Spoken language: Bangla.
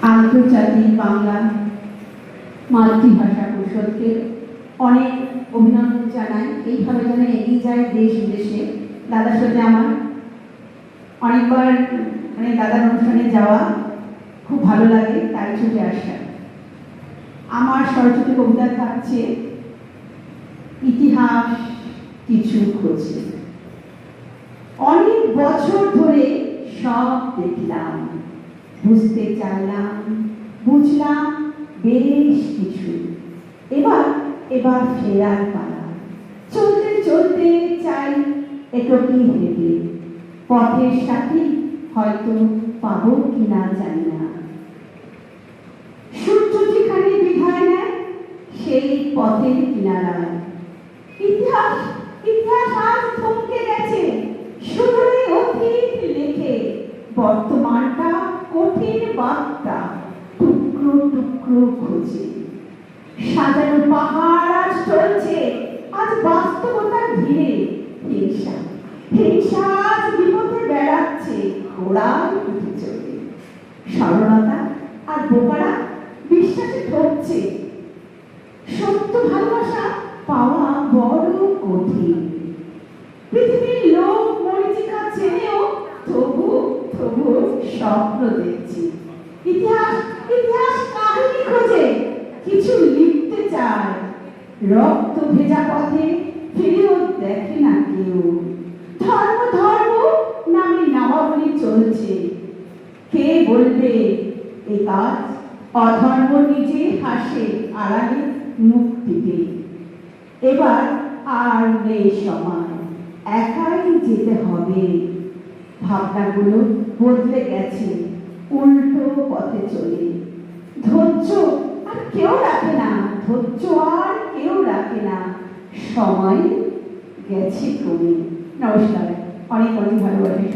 আন্তর্জাতিক বাংলা মাতৃভাষা পরিষদকে অনেক অভিনন্দন জানাই। এইভাবে যেন এগিয়ে যায় দেশ বিদেশে। দাদার সাথে আমার অনেকবার দাদার অনুষ্ঠানে যাওয়া খুব ভালো লাগে, তাই ছুটে আসা। আমার সরস্বতী কবিতা থাকছে ইতিহাস কিছু খোঁজে। অনেক বছর ধরে সব দেখলাম, বুঝতে চাইলাম, বুঝলাম বেশ কিছু। এবার ফেরার পালা। চলতে চলতে চাই একটি হেঁটে, পথের সাথে হয়তো পাবো কিনা জানি না। সূর্য যেখানে বিধায় নেয় সেই পথের কিনারায় ইতিহাস ইতিহাস আজ থমকে গেছে, শুধুই অতীত লেখে। বর্তমানটা কঠিন বার্তা টুকরো টুকরো খোঁজে। সাজানো পাহাড় আজ চলছে, আজ বাস্তবতার ভিড়ে। হিংসা আজ বিপদে বেড়াচ্ছে, ঘোড়ায় উঠে চলে। সরলতা আর বোকারা বিশ্বাসে ঠকছে। সত্য ভালোবাসা পাওয়া বড় কঠিন। পৃথিবীর লোক মরীচিকা চেনেও তবু স্বপ্ন দেখছি। ইতিহাস ইতিহাস কাহিনী খোঁজে, কিছু লিখতে চায়। রক্ত ভেজা পথে ফিরেও দেখে না কেউ। ধর্ম ধর্ম নামে নামাবলি চলছে। কে বলবে এ কাজ? অধর্ম নিজে হাসে আড়ালে মুখ টিপে। এবার আর নেই সময়, একাই যেতে হবে। ভাবনাগুলো বদলে গেছে, উল্টো পথে চলে। ধৈর্য আর কেউ রাখে না, সময় গেছে কমে। নমস্কার, অনেক ভালোবাসি।